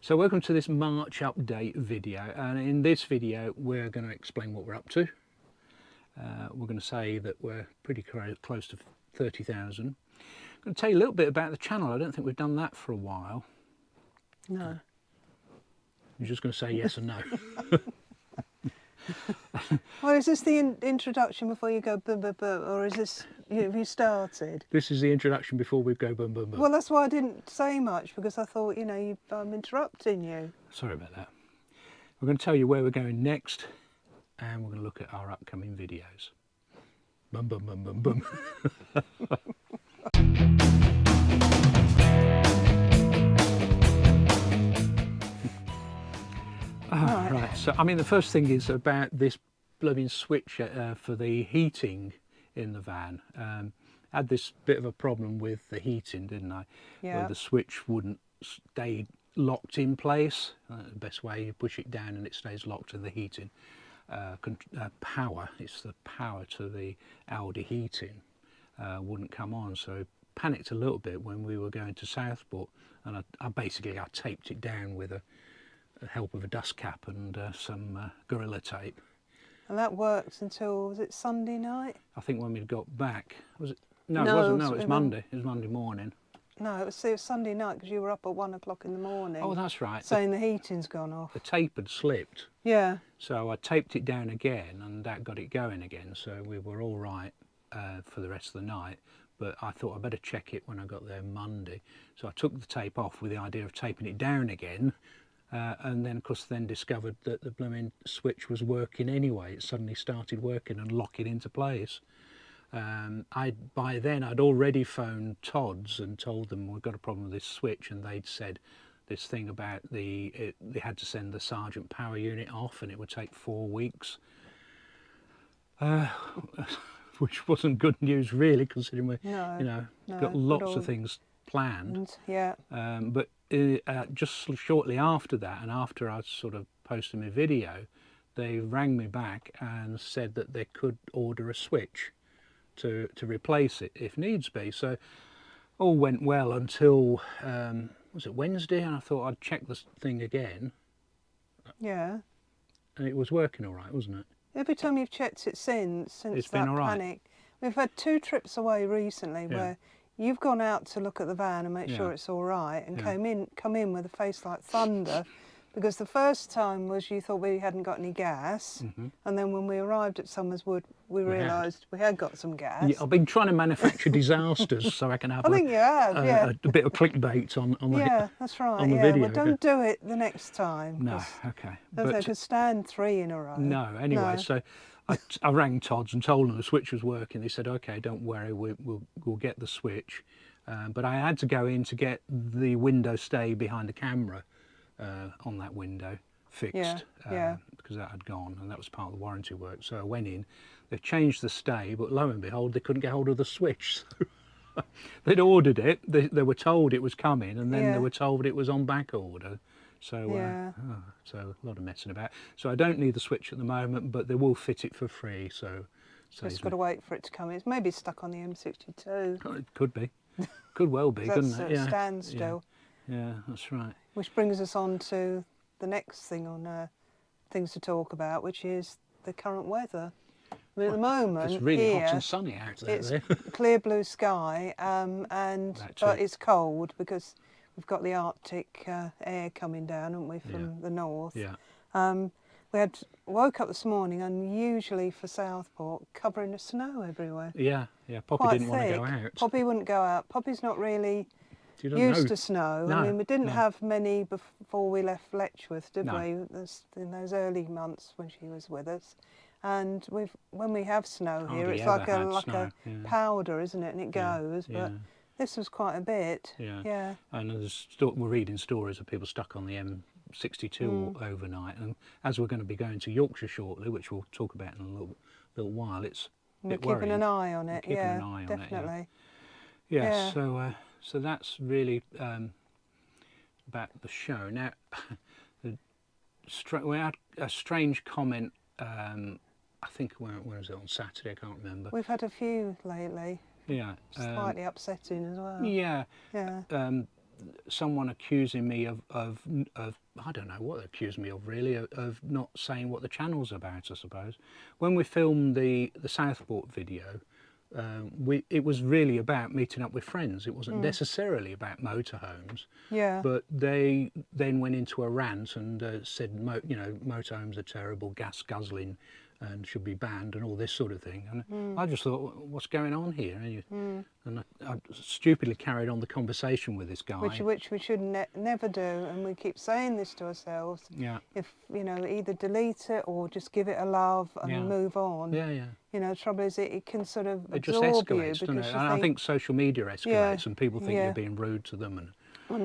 So welcome to this March update video, and in this video we're going to explain what we're up to. We're going to say that we're pretty close to 30,000. I'm going to tell you a little bit about the channel. I don't think we've done that for a while. No. You're just going to say yes or no. Well, is this the introduction before you go boom, boom, boom, or is this, have you started? This is the introduction before we go boom, boom, boom. Well, that's why I didn't say much, because I thought, you know, I'm interrupting you. Sorry about that. We're going to tell you where we're going next, and we're going to look at our upcoming videos. Boom, boom, boom, boom, boom. Right, so I mean the first thing is about this blooming switch for the heating in the van. I had this bit of a problem with the heating, didn't I? Yeah. Where the switch wouldn't stay locked in place. The best way, you push it down and it stays locked in the heating. Power, it's the power to the Audi heating wouldn't come on, so I panicked a little bit when we were going to Southport, and I basically taped it down with the help of a dust cap and some Gorilla tape. And that worked until, was it Sunday night? I think when we got back, was it? No, No, it wasn't. No, it it was was Monday. It was Monday morning. No, it was Sunday night, because you were up at 1 o'clock in the morning. Oh, that's right. Saying the heating's gone off. The tape had slipped. Yeah. So I taped it down again, and that got it going again. So we were all right for the rest of the night. But I thought I'd better check it when I got there Monday. So I took the tape off with the idea of taping it down again. And then, of course, discovered that the blooming switch was working anyway. It suddenly started working and locking into place. By then, I'd already phoned Todd's and told them we've got a problem with this switch, and they'd said this thing about they had to send the Sergeant power unit off, and it would take 4 weeks, which wasn't good news really, considering we, got lots of things planned. Yeah. But just shortly after that, and after I sort of posted my video, they rang me back and said that they could order a switch to replace it if needs be. So all went well until was it Wednesday, and I thought I'd check this thing again. Yeah. And it was working all right, wasn't it? Every time you've checked it since it's that been all right. panic, we've had 2 trips away recently where you've gone out to look at the van and make sure it's all right, and come in with a face like thunder, because the first time was you thought we hadn't got any gas, and then when we arrived at Somerswood, we realised we had got some gas. Yeah, I've been trying to manufacture disasters so I can have I think you have, a bit of clickbait on the that's right. on the video. Well, don't do it the next time. No, okay. They could stand 3 in a row. No, anyway, so I rang Todd's and told them the switch was working. They said, okay, don't worry, we'll get the switch. But I had to go in to get the window stay behind the camera on that window fixed, because that had gone, and that was part of the warranty work. So I went in, they changed the stay, but lo and behold, they couldn't get hold of the switch. So they'd ordered it, they were told it was coming, and then they were told it was on back order. So, so a lot of messing about. So I don't need the switch at the moment, but they will fit it for free. So just got to wait for it to come. It's maybe stuck on the M62. Oh, it could be, could well be, couldn't it? Yeah. Standstill. Yeah, that's right. Which brings us on to the next thing on things to talk about, which is the current weather. I mean, at the moment, it's really here, hot and sunny out there. It's clear blue sky, but it's cold because we've got the Arctic air coming down, haven't we, from the north. Yeah. We woke up this morning, unusually for Southport, covering of snow everywhere. Yeah. Poppy Quite didn't want to go out. Poppy wouldn't go out. Poppy's not really used to snow. No, I mean, we didn't have many before we left Letchworth, did we? In those early months when she was with us. And when we have snow here, it's like a powder, isn't it? And it goes. But this was quite a bit. Yeah. And we're reading stories of people stuck on the M62 overnight. And as we're going to be going to Yorkshire shortly, which we'll talk about in a little while, it's a bit worrying. Keeping an eye on it. Keeping an eye on definitely. It, so that's really about the show. Now, we had a strange comment. I think when was it, on Saturday? I can't remember. We've had a few lately. Yeah. Slightly upsetting as well. Yeah. someone accusing me of I don't know what they accused me of really, of not saying what the channel's about, I suppose. When we filmed the Southport video, it was really about meeting up with friends. It wasn't necessarily about motorhomes. Yeah. But they then went into a rant and said, you know, motorhomes are terrible, gas guzzling, and should be banned, and all this sort of thing. And I just thought, what's going on here? And I stupidly carried on the conversation with this guy. Which we should never do, and we keep saying this to ourselves. Yeah. If, you know, either delete it or just give it a love and move on. Yeah, yeah. You know, the trouble is it can sort of It just absorb escalates, you, doesn't it? because And I think social media escalates, and people think you're being rude to them. And I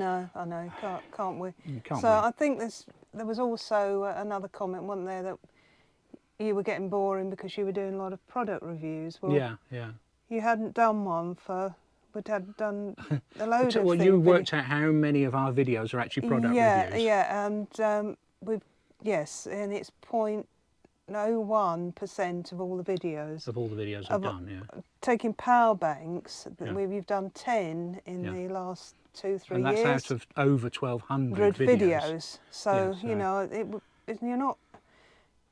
know, can't we? Can't so we? I think there was also another comment, wasn't there, that you were getting boring because you were doing a lot of product reviews. Well, yeah, yeah. you hadn't done one we'd had done a load of Well, things. you worked out how many of our videos are actually product reviews. Yeah, and and it's 0.01% of all the videos. Of all the videos I've done, yeah. Taking power banks, you've done 10 in the last 2-3 years. And that's out of over 1,200 videos. So, Yeah, you know, you're not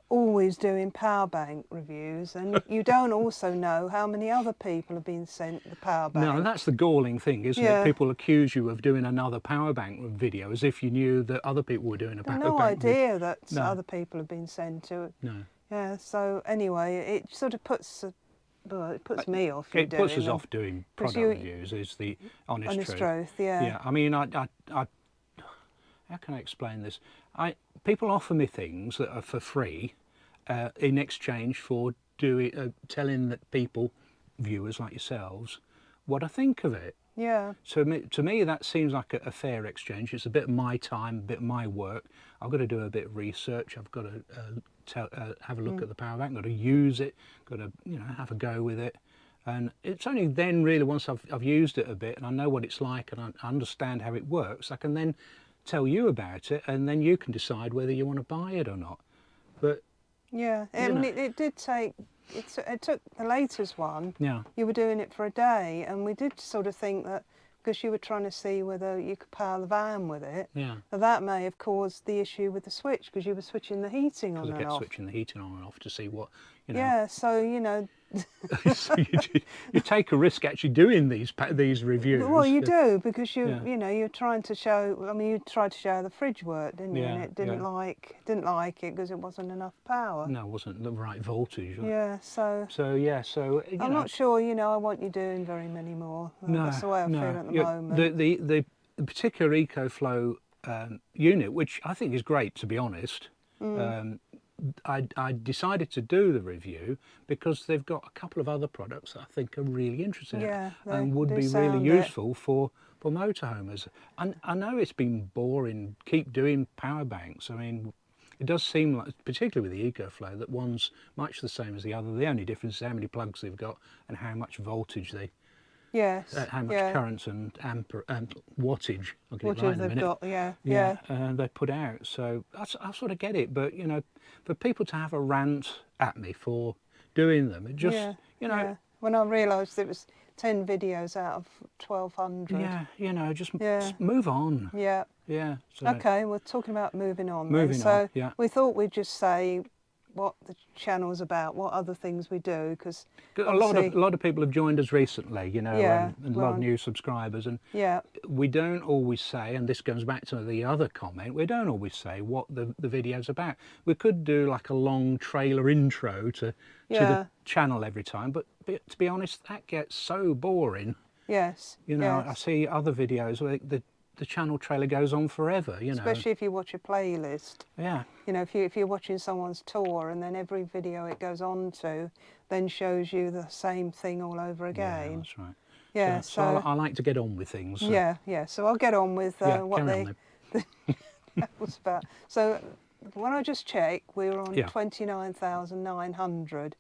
always doing power bank reviews, and you don't also know how many other people have been sent the power bank. No, and that's the galling thing, isn't it? People accuse you of doing another power bank video as if you knew that other people were doing a power bank. No idea that other people have been sent to it. No. Yeah, so anyway, it sort of puts me off. It puts us off doing product reviews, is the honest truth. Yeah. Yeah, I mean, I how can I explain this? People offer me things that are for free in exchange for telling that people, viewers like yourselves, what I think of it. Yeah. So to me, that seems like a fair exchange. It's a bit of my time, a bit of my work. I've got to do a bit of research. I've got to have a look at the power bank. Got to use it. Got to have a go with it. And it's only then really once I've used it a bit and I know what it's like and I understand how it works, I can then tell you about it, and then you can decide whether you want to buy it or not. But yeah, I mean, it did take. It took the latest one. Yeah. You were doing it for a day, and we did sort of think that because you were trying to see whether you could power the van with it, that may have caused the issue with the switch, because you were switching the heating on and off. Because I kept switching the heating on and off to see what, Yeah, so, you know... so you take a risk actually doing these reviews. Well, you do, because you're trying to show... I mean, you tried to show how the fridge worked, didn't you? And it didn't like it because it wasn't enough power. No, it wasn't the right voltage. Yeah, so... So I'm not sure, I want you doing very many more. That's the way I feel at the moment. The particular EcoFlow unit, which I think is great, to be honest, I decided to do the review because they've got a couple of other products that I think are really interesting and would be really useful for motorhomers. And I know it's been boring, keep doing power banks. I mean, it does seem like, particularly with the EcoFlow, that one's much the same as the other. The only difference is how many plugs they've got and how much voltage they... Yes. How much current and wattage, I'll get it right in a minute. Got, they put out. So I sort of get it, but for people to have a rant at me for doing them, it just When I realised it was 10 videos out of 1,200. Yeah, just move on. Yeah. Yeah. So. Okay, we're talking about moving on. We thought we'd just say what the channel's about, what other things we do, because a lot of people have joined us recently, and a lot of new subscribers, and we don't always say, and this goes back to the other comment, we don't always say what the video's about. We could do like a long trailer intro to the channel every time, but to be honest, that gets so boring. Yes. I see other videos where the channel trailer goes on forever, Especially if you watch a playlist. Yeah. If you're watching someone's tour and then every video it goes on to then shows you the same thing all over again. Yeah, that's right. Yeah, so I like to get on with things. So. Yeah. So I'll get on with what that was about. So when I just checked, we were on 29,900.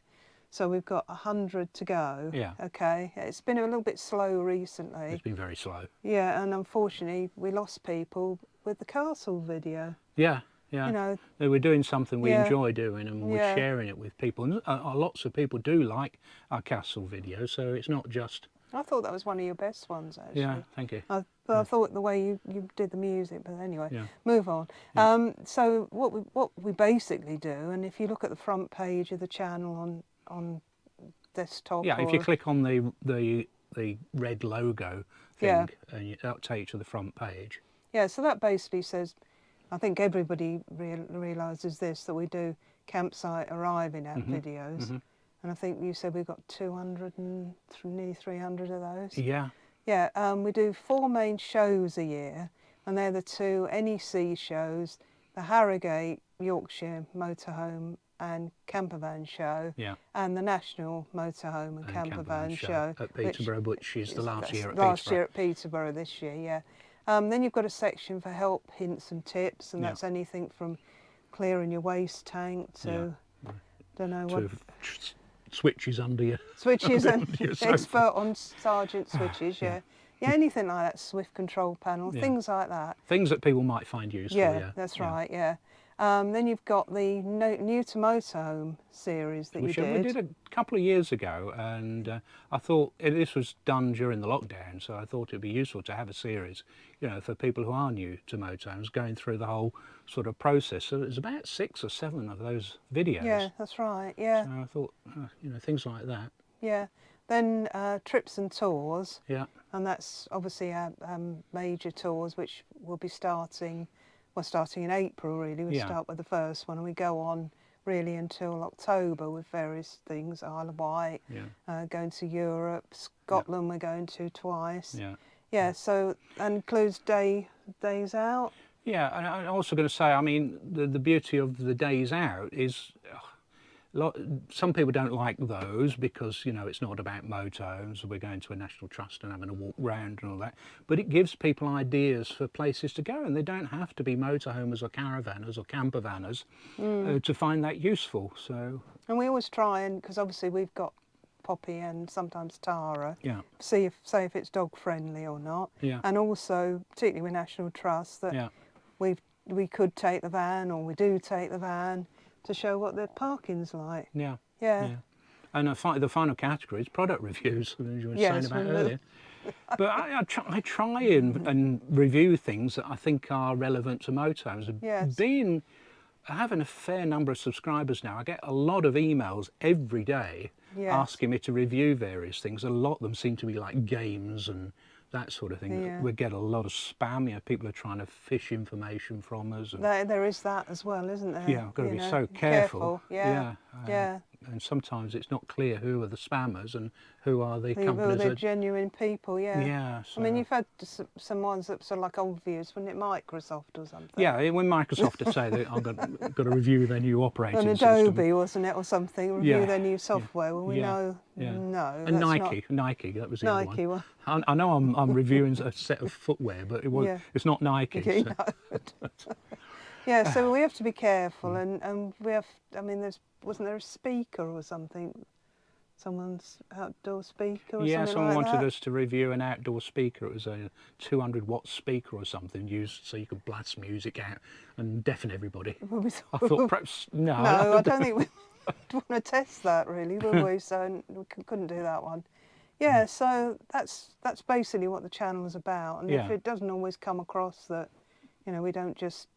So we've got 100 to go. Yeah. Okay. It's been a little bit slow recently. It's been very slow. Yeah, and unfortunately we lost people with the castle video. Yeah. We're doing something we enjoy doing, and we're sharing it with people. And lots of people do like our castle videos, so it's not just I thought that was one of your best ones, actually. Yeah, thank you. I thought the way you did the music, but anyway, Yeah. move on. Yeah. So what we basically do, and if you look at the front page of the channel on desktop, Yeah, if you click on the red logo thing, Yeah. and that'll take you to the front page. Yeah, so that basically says, I think everybody realises this, that we do campsite arriving at videos. And I think you said we've got 200 and nearly 300 of those. Yeah. Yeah, we do 4 main shows a year, and they're the 2 NEC shows, the Harrogate, Yorkshire Motorhome and Campervan show, Yeah. and the National Motorhome and Campervan show at Peterborough, which is the last year at last Peterborough. year at Peterborough this year, yeah. Then you've got a section for help, hints and tips, and Yeah. that's anything from clearing your waste tank to, don't know what, Switches under you. switches and your sofa. expert on Sergeant switches, yeah. Yeah, anything like that, Swift control panel, Yeah. things like that. Things that people might find useful. Yeah, That's right, yeah. Then you've got the New to Motorhome series that Which you we did a couple of years ago, and I thought this was done during the lockdown, so I thought it'd be useful to have a series, you know, for people who are new to motorhomes, going through the whole sort of process. So there's about 6 or 7 of those videos. Yeah, that's right, yeah. So I thought, you know, things like that. Yeah. Then trips and tours, Yeah. and that's obviously our major tours, which will be starting in April really. We Yeah. start with the first one and we go on really until October with various things, Isle of Wight, Yeah. going to Europe, Scotland we're going to twice. Yeah. Yeah, so that includes days out. Yeah, and I'm also going to say, I mean, the beauty of the days out is, some people don't like those because, you know, it's not about motorhomes. We're going to a national trust and having a walk round and all that. But it gives people ideas for places to go, and they don't have to be motorhomers or caravanners or campervanners to find that useful. So. And we always try, and because obviously we've got Poppy and sometimes Tara, Yeah. say if it's dog friendly or not. Yeah. And also, particularly with National Trust, that Yeah. we could take the van, or we do take the van, to show what the parking's like. Yeah. Yeah. Yeah. And the final category is product reviews, as you were Yes, saying about we will. earlier. But I try and review things that I think are relevant to motorhomes. Yes. Having a fair number of subscribers now, I get a lot of emails every day Yes. asking me to review various things. A lot of them seem to be like games and that sort of thing. Yeah. We get a lot of spam. You know, people are trying to fish information from us. And, There is that as well, isn't there? yeah, I've got to You be know, so careful. Yeah. Yeah. And sometimes it's not clear who are the spammers and who are the Who are companies the that. genuine people, yeah. Yeah. I mean, so- you've had some ones that sort of like obvious, wasn't it, Microsoft or something? Yeah, when Microsoft to say that I've got to review their new operating And system. Adobe, wasn't it, or something, review Yeah, their new software. Well, we yeah, know, yeah. no. And that's Nike, that was the not other Nike. one. Well, I know I'm reviewing a set of footwear, but Yeah. it's not Nike. you so- know. Yeah, so we have to be careful, and we have. I mean, wasn't there a speaker or something? Someone's outdoor speaker or Yeah, something someone like wanted that? us to review an outdoor speaker. It was a 200-watt speaker or something, used so you could blast music out and deafen everybody. Well, we I thought perhaps no. No, I don't think we want to test that really, will we? So we couldn't do that one. Yeah, so that's basically what the channel is about. And if Yeah. it doesn't always come across that, you know, we don't just,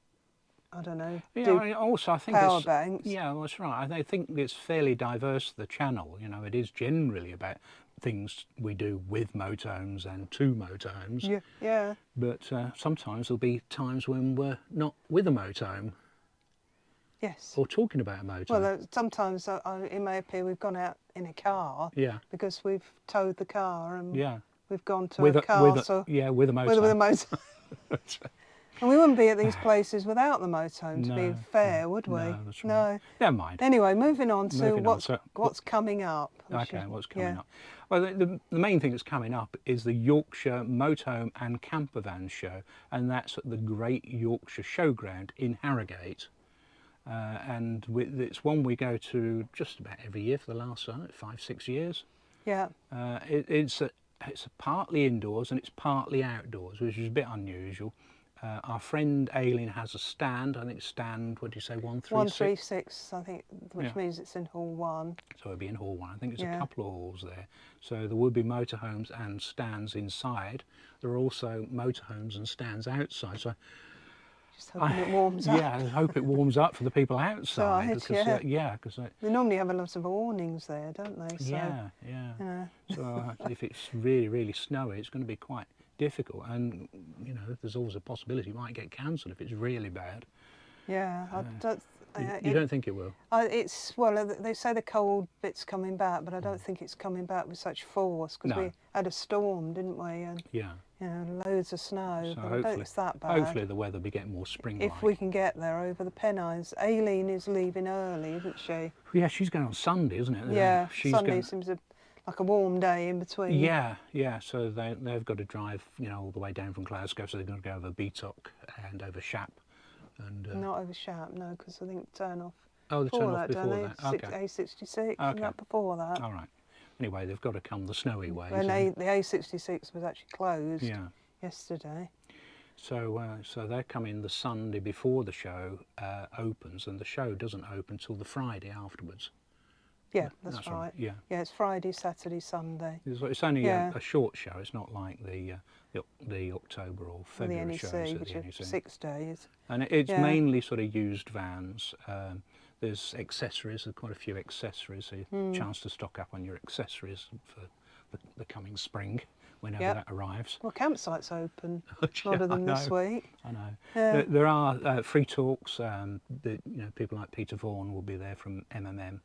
I don't know, Yeah, do also I think power it's, banks. yeah, well, that's right. I think it's fairly diverse, the channel. You know, it is generally about things we do with motorhomes and to motorhomes. Yeah, yeah, But sometimes there'll be times when we're not with a motorhome yes. or talking about a motorhome. Well, sometimes it may appear we've gone out in a car yeah, because we've towed the car and yeah. we've gone to With a a castle yeah, with a with a motorhome. motor. And we wouldn't be at these places without the motorhome, to be No, fair, would we? No, that's right. No. Never mind. Anyway, moving on to Moving on, what's coming up. Okay, what's coming yeah. up? Well, the main thing that's coming up is the Yorkshire Motorhome and Campervan Show, and that's at the Great Yorkshire Showground in Harrogate. And it's one we go to just about every year for the last 5-6 years. Yeah, It's partly indoors and it's partly outdoors, which is a bit unusual. Our friend Aileen has a stand. I think stand, what do you say, 136? 136, I think, which Yeah. means it's in Hall 1. So it'll be in Hall 1. I think there's Yeah. a couple of halls there. So there will be motorhomes and stands inside. There are also motorhomes and stands outside. So Just hoping it warms up. yeah, I hope it warms up for the people outside. Right, Because, yeah. because They normally have a lot of awnings there, don't they? So, yeah. you know. So if it's really, really snowy, it's going to be quite difficult. And, you know, there's always a possibility it might get cancelled if it's really bad. Yeah, I don't, You don't think it will? it's, well, they say the cold bit's coming back, but I don't think it's coming back with such force, because No. we had a storm, didn't we? And, Yeah. you know, loads of snow, So but I don't think it's that bad. hopefully the weather will be getting more spring-like. If we can get there over the Pennines. Aileen is leaving early, isn't she? Yeah, she's going on Sunday, isn't it? Yeah, she's Sunday going, seems like a warm day in between. Yeah. So they've got to drive, you know, all the way down from Glasgow. So they're going to go over Beatock and over Shap, and Not over Shap, no, because I think turn off. oh, they turn off don't before they? that. Okay. A66, isn't Okay. that before that? All right. Anyway, they've got to come the snowy way. When the A66 was actually closed Yeah. yesterday. So they're coming the Sunday before the show opens, and the show doesn't open till the Friday afterwards. Yeah, that's right. Yeah. Yeah, it's Friday, Saturday, Sunday. It's only Yeah. a short show. It's not like the October or For the February shows NEC, at which the is NEC. 6 days. And it's Yeah. mainly sort of used vans. There's accessories, there's quite a few accessories, so Hmm. a chance to stock up on your accessories for the coming spring, whenever Yep. that arrives. Well, campsite's open, a Yeah, lot of them I this know. week. I know. Yeah. There are free talks. People like Peter Vaughan will be there from MMM.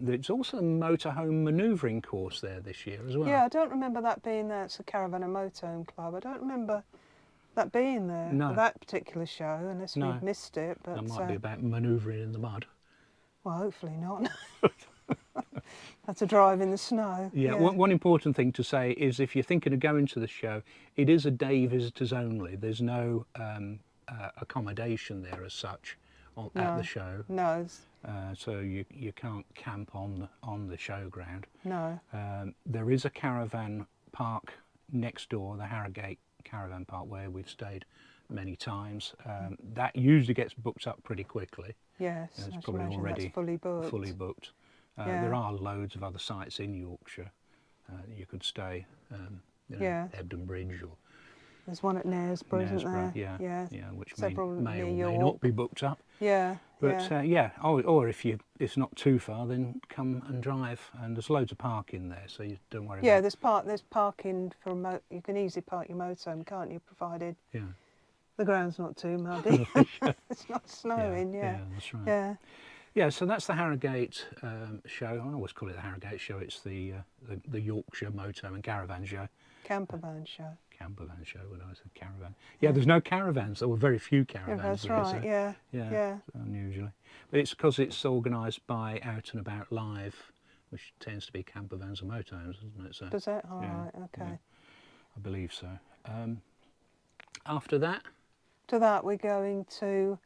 There's also a motorhome manoeuvring course there this year as well. Yeah, I don't remember that being there. It's a Caravan and Motorhome Club. I don't remember that being there No. for that particular show, unless No. we've missed it. But That might be about manoeuvring in the mud. well, hopefully not. Had to drive in the snow. Yeah, one important thing to say is if you're thinking of going to the show, it is a day visitors only. There's no accommodation there as such at the show. No, So you can't camp on the showground. no. There is a caravan park next door, the Harrogate Caravan Park, where we've stayed many times. That usually gets booked up pretty quickly. Yes, It's I should probably imagine already that's fully booked. fully booked. Yeah. There are loads of other sites in Yorkshire. You could stay, Yeah. Ebden Bridge or There's one at Knaresborough, isn't Knaresborough, there? yeah, which Several may near or may York. not be booked up. Yeah, But yeah. or if it's not too far, then come and drive. And there's loads of parking there, so you don't worry Yeah, about there's parking for you can easily park your motorhome, can't you? Provided Yeah, the ground's not too muddy. It's not snowing. Yeah, that's right. yeah. Yeah, so that's the Harrogate show. I always call it the Harrogate show. It's the Yorkshire Moto and Caravan show. Campervan show. Campervan show, when I said caravan. Yeah, there's no caravans. There were very few Yeah, caravans that's there. right. So, Yeah, yeah, yeah. unusually. But it's because it's organised by Out and About Live, which tends to be campervans and motorhomes, doesn't it? So, Does it? All yeah, right. Okay. yeah, I believe so. After that, To that, we're going to.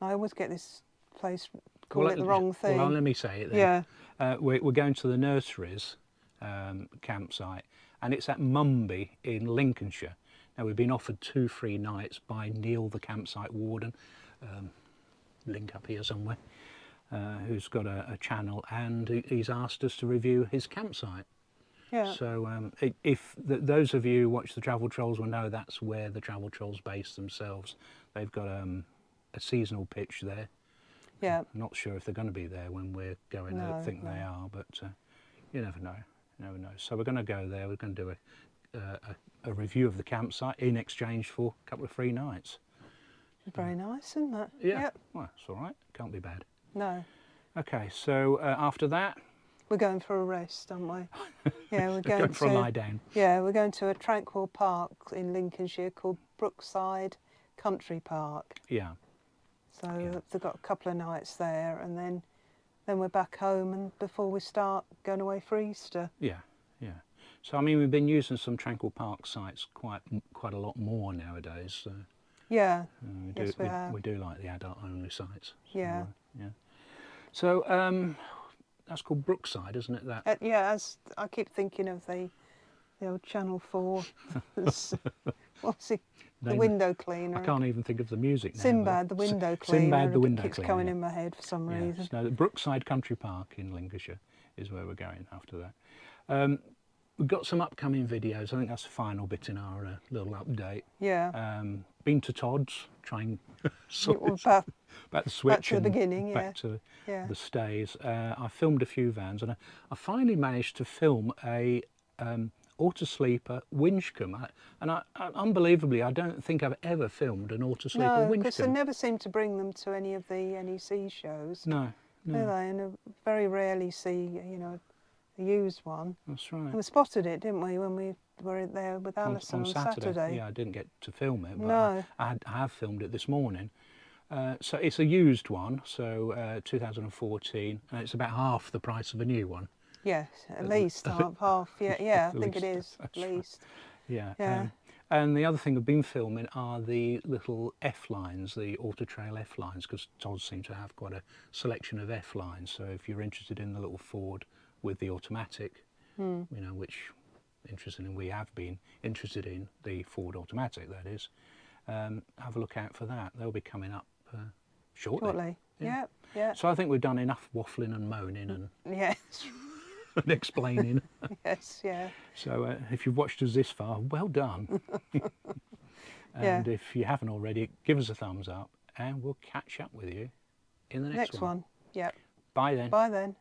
I always get this place call it the wrong thing. Well, let me say it then. Yeah. We're going to the nurseries campsite, and it's at Mumby in Lincolnshire. Now, we've been offered 2 free nights by Neil, the campsite warden, link up here somewhere, who's got a channel, and he's asked us to review his campsite. Yeah. So those of you who watch the Travel Trolls will know that's where the Travel Trolls base themselves. They've got a seasonal pitch there. Yeah. I'm not sure if they're going to be there when we're going. I No, think no. they are, but you never know. You never know. So we're going to go there. We're going to do a review of the campsite in exchange for a couple of free nights. Very nice, isn't it? Yeah. Yep. Well, it's all right. Can't be bad. No. Okay. So after that, We're going for a rest, aren't we? Yeah, we're go going for a to. lie down. Yeah, we're going to a tranquil park in Lincolnshire called Brookside Country Park. Yeah. So Yeah. they've got a couple of nights there, and then we're back home, and before we start going away for Easter. Yeah. Yeah. So I mean, we've been using some tranquil park sites quite a lot more nowadays. So, Yeah. we Yes, do we have. we do like the adult only sites. So, Yeah. yeah. So that's called Brookside, isn't it? That. Yeah, as I keep thinking of the old Channel 4. What's he? The window cleaner. I can't even think of the music now. Sinbad, the window cleaner. Sinbad, the window keeps cleaner. coming in my head for some reason. No, Brookside Country Park in Lincolnshire is where we're going after that. We've got some upcoming videos. I think that's the final bit in our little update. Yeah. Been to Todd's, trying Back the switch. to the beginning, yeah. Back to the stays. I filmed a few vans, and I finally managed to film a auto-sleeper Winchcombe. And unbelievably, I don't think I've ever filmed an auto-sleeper No, Winchcombe. because they never seem to bring them to any of the NEC shows. No. Do they? And I very rarely see, a used one. That's right. And we spotted it, didn't we, when we were there with Alison on Saturday? Yeah, I didn't get to film it, but No. I have filmed it this morning. So it's a used one, so 2014, and it's about half the price of a new one. Yes, at least half. Yeah, I think it least, is, at that's right. least. Yeah. And the other thing I've been filming are the little F-lines, the Auto Trail F-lines, because Todd seems to have quite a selection of F-lines. So if you're interested in the little Ford with the automatic, which, interestingly, we have been interested in, the Ford automatic, that is, have a look out for that. They'll be coming up shortly. Yeah. So I think we've done enough waffling and moaning and, Yes. and explaining. Yes, yeah. So if you've watched us this far, well done. And if you haven't already, give us a thumbs up and we'll catch up with you in the next one. Yeah. Bye then. Bye then.